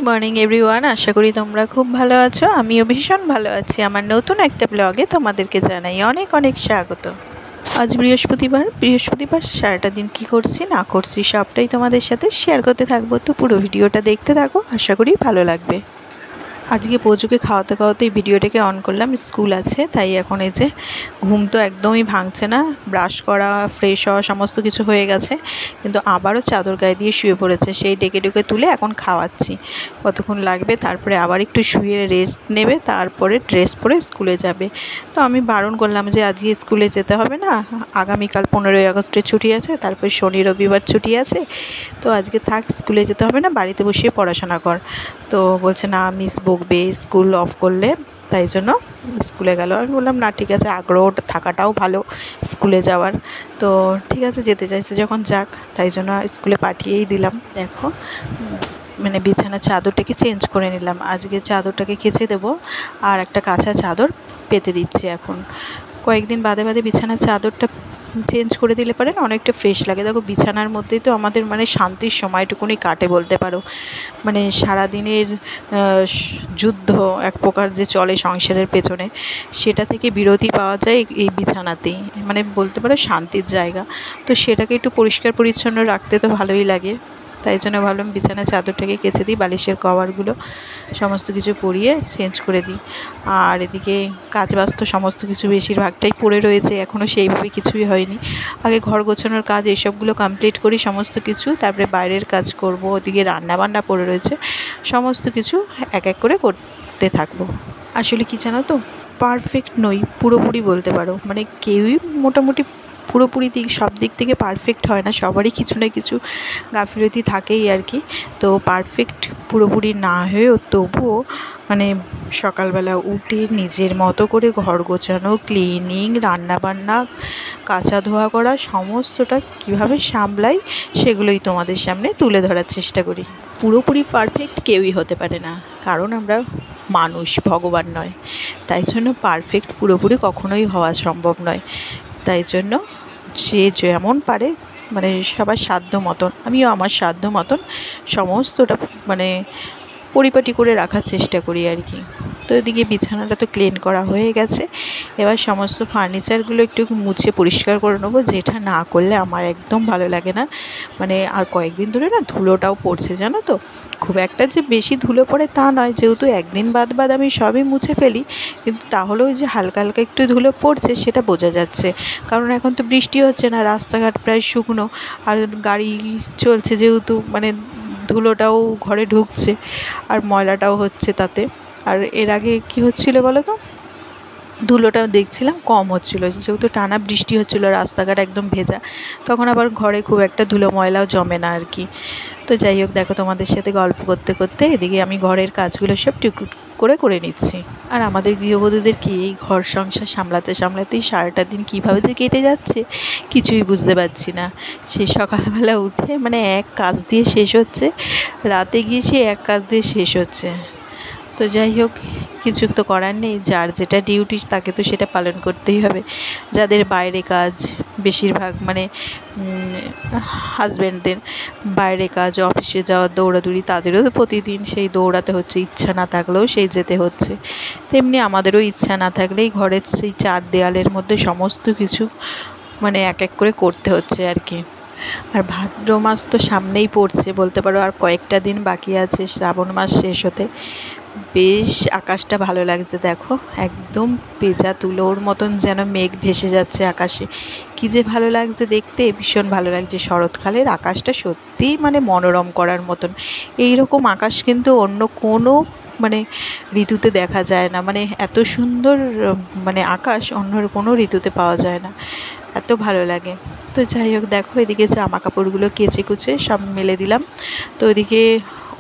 Morning everyone, আশা করি তোমরা খুব ভালো আছো। আমিও ভীষণ ভালো আছি। আমার নতুন একটা ব্লগে তোমাদেরকে জানাই অনেক অনেক স্বাগত। আজ বৃহস্পতিবার সারাটা দিন কি করছি না করছি সবটাই তোমাদের সাথে শেয়ার করতে থাকবো। তো পুরো ভিডিওটা দেখতে থাকো, আশা করি ভালো লাগবে। আজকে পোজুকে খাওয়াতে খাওয়াতেই ভিডিওটাকে অন করলাম। স্কুল আছে তাই এখন এই যে ঘুম তো একদমই ভাঙছে না। ব্রাশ করা, ফ্রেশ হওয়া সমস্ত কিছু হয়ে গেছে, কিন্তু আবারও চাদর গায়ে দিয়ে শুয়ে পড়েছে। সেই ডেকে তুলে এখন খাওয়াচ্ছি। কতক্ষণ লাগবে, তারপরে আবার একটু শুয়ে রেস্ট নেবে, তারপরে ড্রেস পরে স্কুলে যাবে। তো আমি বারণ করলাম যে আজকে স্কুলে যেতে হবে না, আগামীকাল 15ই আগস্টের ছুটি আছে, তারপর শনি রবিবার ছুটি আছে, তো আজকে থাক, স্কুলে যেতে হবে না, বাড়িতে বসিয়ে পড়াশোনা কর। তো বলছে না, মিস বকবে স্কুল অফ করলে, তাই জন্য স্কুলে গেল। আমি বললাম না, ঠিক আছে, আগ্রহ থাকাটাও ভালো স্কুলে যাওয়ার। তো ঠিক আছে, যেতে চাইছে যখন যাক, তাই জন্য স্কুলে পাঠিয়েই দিলাম। দেখো, মানে বিছানার চাদরটাকে চেঞ্জ করে নিলাম। আজকে চাদরটাকে কেচে দেবো আর একটা কাঁচা চাদর পেতে দিচ্ছি। এখন কয়েকদিন বাদে বাদে বিছানার চাদরটা চেঞ্জ করে দিলে পারে না, অনেকটা ফ্রেশ লাগে। দেখো, বিছানার মধ্যেই তো আমাদের মানে শান্তির সময়টুকুনি কাটে বলতে পারো। মানে সারাদিনের যুদ্ধ এক প্রকার যে চলে সংসারের পেছনে, সেটা থেকে বিরতি পাওয়া যায় এই বিছানাতেই, মানে বলতে পারো শান্তির জায়গা। তো সেটাকে একটু পরিষ্কার পরিচ্ছন্ন রাখতে তো ভালোই লাগে, তাই জন্য ভাবলাম বিছানার চাদরটাকে কেচে দিই, বালিশের কভারগুলো সমস্ত কিছু পরিয়ে চেঞ্জ করে দিই। আর এদিকে কাজ বাস্ত সমস্ত কিছু বেশিরভাগটাই পড়ে রয়েছে, এখনও সেইভাবে কিছুই হয়নি। আগে ঘর গোছানোর কাজ এসবগুলো কমপ্লিট করি সমস্ত কিছু, তারপরে বাইরের কাজ করব। ওদিকে রান্নাবান্না পড়ে রয়েছে, সমস্ত কিছু এক এক করে করতে থাকবো। আসলে কি জানো তো, পারফেক্ট নই পুরোপুরি বলতে পারো, মানে কেউই মোটামুটি পুরোপুরি সব দিক থেকে পারফেক্ট হয় না, সবারই কিছু না কিছু গাফিলতি থাকেই আর কি। তো পারফেক্ট পুরোপুরি না হয়েও তবুও মানে সকালবেলা উঠে নিজের মতো করে ঘর গোছানো, ক্লিনিং, রান্নাবান্না, কাচা ধোয়া করা সমস্তটা কীভাবে সামলাই সেগুলোই তোমাদের সামনে তুলে ধরার চেষ্টা করি। পুরোপুরি পারফেক্ট কেউই হতে পারে না, কারণ আমরা মানুষ, ভগবান নয়। তাই জন্য পারফেক্ট পুরোপুরি কখনোই হওয়া সম্ভব নয়। তাই জন্য যে যেমন পারে, মানে সবার সাধ্য মতন, আমিও আমার সাধ্য মতন সমস্তটা মানে পরিপাটি করে রাখার চেষ্টা করি আর কি। তো এদিকে বিছানাটা তো ক্লিন করা হয়ে গেছে, এবার সমস্ত ফার্নিচারগুলো একটু মুছে পরিষ্কার করে নেবো, যেটা না করলে আমার একদম ভালো লাগে না। মানে আর কয়েকদিন ধরে না ধুলোটাও পড়ছে, জানো তো। খুব একটা যে বেশি ধুলো পড়ে তা নয়, যেহেতু একদিন বাদ আমি সবই মুছে ফেলি, কিন্তু তাহলেও যে হালকা হালকা একটু ধুলো পড়ছে সেটা বোঝা যাচ্ছে। কারণ এখন তো বৃষ্টি হচ্ছে না, রাস্তাঘাট প্রায় শুকনো, আর গাড়ি চলছে যেহেতু, মানে ধুলোটাও ঘরে ঢুকছে আর ময়লাটাও হচ্ছে তাতে। আর এর আগে কি হচ্ছিল বলো তো, ধুলোটা দেখছিলাম কম হচ্ছিল, যেহেতু টানা বৃষ্টি হচ্ছিল, রাস্তাঘাট একদম ভেজা, তখন আবার ঘরে খুব একটা ধুলো ময়লাও জমে না আর কি। তো যাই হোক, দেখো, তোমাদের সাথে গল্প করতে করতে এদিকে আমি ঘরের কাজগুলো সব টুকটুক করে নিচ্ছি। আর আমাদের গৃহবধূদের কি, এই ঘর সংসার সামলাতেই সারাটা দিন কীভাবে যে কেটে যাচ্ছে কিছুই বুঝতে পারছি না। সে সকালবেলা উঠে মানে এক কাজ দিয়ে শেষ হচ্ছে, রাতে গিয়ে সে এক কাজ দিয়ে শেষ হচ্ছে। তো যাই হোক, কিছু তো করার নেই, যার যেটা ডিউটি তাকে তো সেটা পালন করতেই হবে। যাদের বাইরে কাজ, বেশিরভাগ মানে হাজব্যান্ডদের বাইরে কাজ, অফিসে যাওয়ার দৌড়াদৌড়ি, তাদেরও তো প্রতিদিন সেই দৌড়াতে হচ্ছে, ইচ্ছা না থাকলেও সেই যেতে হচ্ছে। তেমনি আমাদেরও ইচ্ছা না থাকলেই ঘরের সেই চার দেয়ালের মধ্যে সমস্ত কিছু মানে এক এক করে করতে হচ্ছে আর কি। আর ভাদ্র মাস তো সামনেই পড়ছে বলতে পারো, আর কয়েকটা দিন বাকি আছে শ্রাবণ মাস শেষ হতে। বেশ আকাশটা ভালো লাগছে, দেখো, একদম পেঁজা তুলোর মতন যেন মেঘ ভেসে যাচ্ছে আকাশে। কী যে ভালো লাগছে দেখতে, ভীষণ ভালো লাগছে। শরৎকালের আকাশটা সত্যিই মানে মনোরম করার মতন। এই রকম আকাশ কিন্তু অন্য কোনো মানে ঋতুতে দেখা যায় না, মানে এত সুন্দর মানে আকাশ অন্য কোনো ঋতুতে পাওয়া যায় না, এত ভালো লাগে। তো যাই হোক, দেখো, এদিকে জামা কাপড়গুলো কেচে কুচে সব মেলে দিলাম। তো এদিকে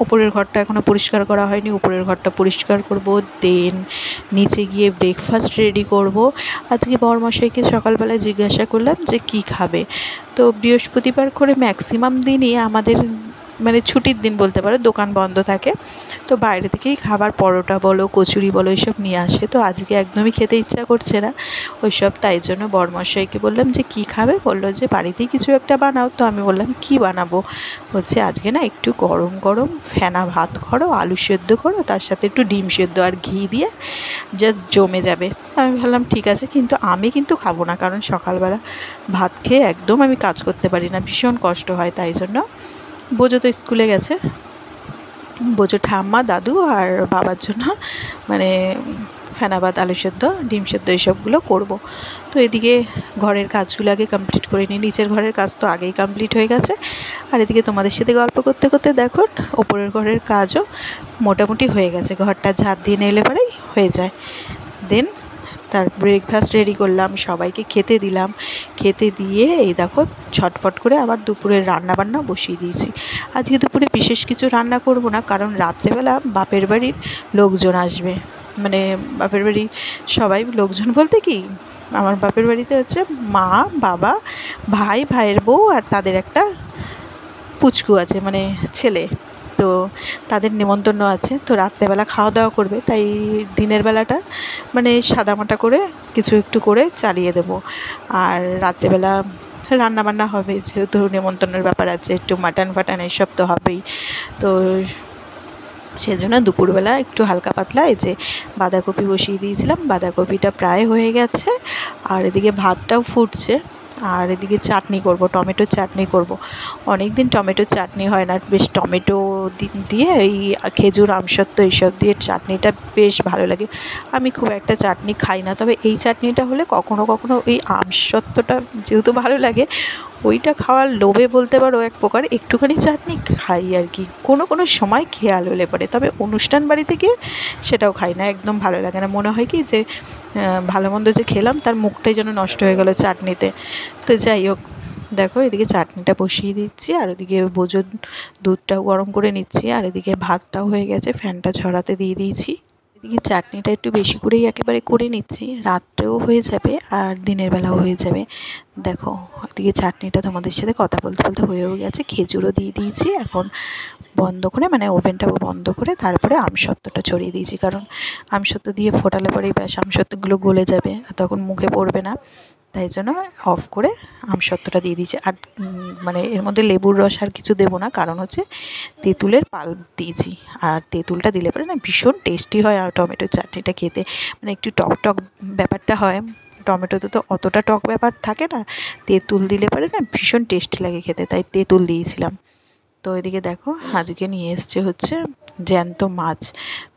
ওপরের ঘরটা এখনও পরিষ্কার করা হয়নি, উপরের ঘরটা পরিষ্কার করব, দেন নিচে গিয়ে ব্রেকফাস্ট রেডি করব। আজকে বরমশাইকে সকালবেলায় জিজ্ঞাসা করলাম যে কি খাবে। তো বৃহস্পতিবার করে ম্যাক্সিমাম দিনই আমাদের মানে ছুটির দিন বলতে পারো, দোকান বন্ধ থাকে, তো বাইরে থেকেই খাবার পরোটা বলো কচুরি বলো এসব নিয়ে আসে। তো আজকে একদমই খেতে ইচ্ছা করছে না ওইসব, তাই জন্য বরমশাইকে বললাম যে কী খাবে, বললো যে বাড়িতেই কিছু একটা বানাও। তো আমি বললাম কী বানাবো, বলছে আজকে না একটু গরম গরম ফেনা ভাত করো, আলু সেদ্ধ করো, তার সাথে একটু ডিম সেদ্ধ আর ঘি দিয়ে, জাস্ট জমে যাবে। আমি ভাবলাম ঠিক আছে, কিন্তু আমি কিন্তু খাবো না, কারণ সকালবেলা ভাত খেয়ে একদম আমি কাজ করতে পারি না, ভীষণ কষ্ট হয়। তাই জন্য বোজো তো স্কুলে গেছে, বোজো ঠাম্মা দাদু আর বাবার জন্য মানে ফেনা ভাত আলু সেদ্ধ ডিম সেদ্ধ এইসবগুলো করবো। তো এদিকে ঘরের কাজগুলো আগে কমপ্লিট করে নিই, নিচের ঘরের কাজ তো আগেই কমপ্লিট হয়ে গেছে। আর এদিকে তোমাদের সাথে গল্প করতে করতে দেখো ওপরের ঘরের কাজও মোটামুটি হয়ে গেছে, ঘরটা ঝাঁট দিয়ে নিলে পরেই হয়ে যায়। দেন তার ব্রেকফাস্ট রেডি করলাম, সবাইকে খেতে দিলাম, খেতে দিয়ে এই দেখো ছটফট করে আবার দুপুরের রান্নাবান্না বসিয়ে দিয়েছি। আজকে দুপুরে বিশেষ কিছু রান্না করব না, কারণ রাত্রেবেলা বাপের বাড়ির লোকজন আসবে, মানে বাপের বাড়ি সবাই লোকজন বলতে কি, আমার বাপের বাড়িতে হচ্ছে মা বাবা ভাই ভাইয়ের বউ আর তাদের একটা পুচকু আছে মানে ছেলে, তো তাদের নেমন্তন্ন আছে। তো রাত্রেবেলা খাওয়া দাওয়া করবে, তাই দিনের বেলাটা মানে সাদামাটা করে কিছু একটু করে চালিয়ে দেব, আর রাত্রেবেলা রান্নাবান্না হবে, যেহেতু নেমন্তন্নের ব্যাপার আছে, একটু মাটন ফাটান এইসব তো হবেই। তো সেজন্য দুপুরবেলা একটু হালকা পাতলা এই যে বাঁধাকপি বসিয়ে দিয়েছিলাম, বাঁধাকপিটা প্রায় হয়ে গেছে, আর এদিকে ভাতটাও ফুটছে, আর এদিকে চাটনি করব, টমেটো চাটনি করব। অনেক দিন টমেটো চাটনি হয় না, বেশ টমেটো দিয়ে এই খেজুর আমসত্ত্ব এইসব দিয়ে চাটনিটা বেশ ভালো লাগে। আমি খুব একটা চাটনি খাই না, তবে এই চাটনিটা হলে কখনো কখনো ওই আমসত্ত্বটা যেহেতু ভালো লাগে, ওইটা খাওয়ার লোভে বলতে পারো এক প্রকার একটুখানি চাটনি খাই আর কি, কোনো কোনো সময় খেয়াল হলে পরে। তবে অনুষ্ঠান বাড়িতে গিয়ে সেটাও খাই না, একদম ভালো লাগে না, মনে হয় কি যে ভালো মন্দ যে খেলাম তার মুখটাই যেন নষ্ট হয়ে গেল চাটনিতে। তো যাই হোক, দেখো এদিকে চাটনিটা বসিয়ে দিচ্ছি, আর ওদিকে বোঝো দুধটাও গরম করে নিচ্ছি, আর এদিকে ভাতটাও হয়ে গেছে, ফ্যানটা ঝরাতে দিয়ে দিয়েছি। এদিকে চাটনিটা একটু বেশি করেই একেবারে করে নিচ্ছি, রাত্রেও হয়ে যাবে আর দিনের বেলাও হয়ে যাবে। দেখো এদিকে চাটনিটা তোমাদের সাথে কথা বলতে বলতে হয়েও গেছে, খেজুরও দিয়ে দিয়েছি। এখন বন্ধ করে মানে ওভেনটা বন্ধ করে তারপরে আমসত্ত্বটা ছড়িয়ে দিয়েছি, কারণ আমসত্ত্ব দিয়ে ফোটালে পরেই ব্যাস আমসত্ত্বগুলো গলে যাবে, তখন মুখে পড়বে না, তাই জন্য অফ করে আমসত্ত্বটা দিয়ে দিয়েছি। আর মানে এর মধ্যে লেবুর রস আর কিছু দেবো না, কারণ হচ্ছে তেঁতুলের পাল্প দিয়েছি, আর তেঁতুলটা দিলে পরে না ভীষণ টেস্টি হয় আর টমেটোর চাটনিটা খেতে, মানে একটু টক টক ব্যাপারটা হয়, টমেটোতে তো অতটা টক ব্যাপার থাকে না, তেঁতুল দিলে পরে না ভীষণ টেস্টি লাগে খেতে, তাই তেঁতুল দিয়েছিলাম। তো এদিকে দেখো আজকে নিয়ে এসছে হচ্ছে জ্যান্ত মাছ।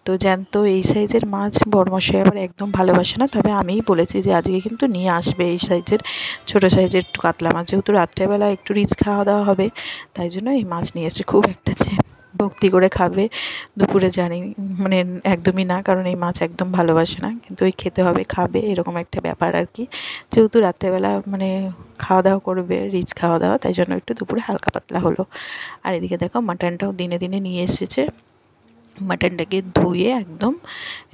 তো জ্যান্ত এই সাইজের মাছ বড়মশাই আবার একদম ভালোবাসে না, তবে আমিই বলেছি যে আজকে কিন্তু নিয়ে আসবে এই সাইজের ছোটো সাইজের একটু কাতলা মাছ, যেহেতু রাত্রেবেলা একটু রিচ খাওয়া দাওয়া হবে, তাই জন্য এই মাছ নিয়ে এসছে। খুব একটা যে ভক্তি করে খাবে দুপুরে জানি মানে একদমই না, কারণ এই মাছ একদম ভালোবাসে না, কিন্তু ওই খেতে হবে খাবে এরকম একটা ব্যাপার আর কি, যেহেতু রাত্রেবেলা মানে খাওয়া দাওয়া করবে রিচ খাওয়া দাওয়া, তাই জন্য একটু দুপুরে হালকা পাতলা হলো। আর এদিকে দেখো মাটনটাও দিনে দিনে নিয়ে এসেছে, মাটনটাকে ধুয়ে একদম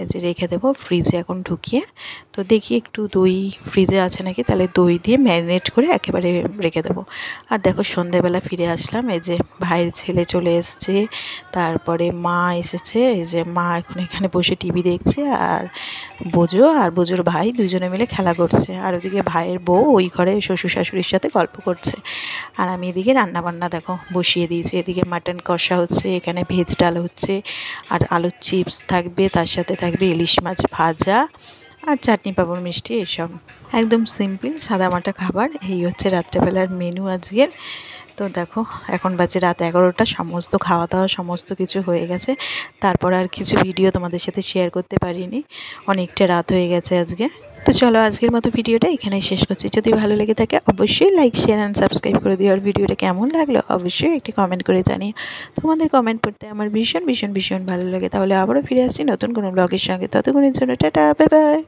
এই যে রেখে দেবো ফ্রিজে এখন ঢুকিয়ে। তো দেখি একটু দই ফ্রিজে আছে নাকি, তাহলে দই দিয়ে ম্যারিনেট করে একেবারে রেখে দেবো। আর দেখো সন্ধেবেলা ফিরে আসলাম, এই যে ভাইয়ের ছেলে চলে এসছে, তারপরে মা এসেছে, এই যে মা এখন এখানে বসে টিভি দেখছে, আর বোঝো আর বোঝোর ভাই দুজনে মিলে খেলা করছে, আর ওদিকে ভাইয়ের বউ ওই ঘরে শ্বশুর শাশুড়ির সাথে গল্প করছে, আর আমি এদিকে রান্নাবান্না দেখো বসিয়ে দিয়েছি। এদিকে মাটন কষা হচ্ছে, এখানে ভেজ ডাল হচ্ছে, আর আলুর চিপস থাকবে, তার সাথে থাকবে ইলিশ মাছ ভাজা আর চাটনি পাঁপড় মিষ্টি, এসব একদম সিম্পল সাদামাটা খাবার। এই হচ্ছে রাত্রেবেলার মেনু আজকের। তো দেখো এখন বাজে রাত 11টা, সমস্ত খাওয়া দাওয়া সমস্ত কিছু হয়ে গেছে, তারপর আর কিছু ভিডিও তোমাদের সাথে শেয়ার করতে পারিনি, অনেকটা রাত হয়ে গেছে আজকে। তো চলো আজকের মতো ভিডিওটা এখানেই শেষ করছি, যদি ভালো লেগে থাকে অবশ্যই লাইক শেয়ার অ্যান্ড সাবস্ক্রাইব করে দিও, আর ভিডিওটা কেমন লাগলো অবশ্যই একটি কমেন্ট করে জানিয়ে, তোমাদের কমেন্ট পড়তে আমার ভীষণ ভীষণ ভীষণ ভালো লাগে। তাহলে আবারও ফিরে আসছি নতুন কোনো ব্লগের সঙ্গে, ততক্ষণের জন্য টাটা বাই বাই।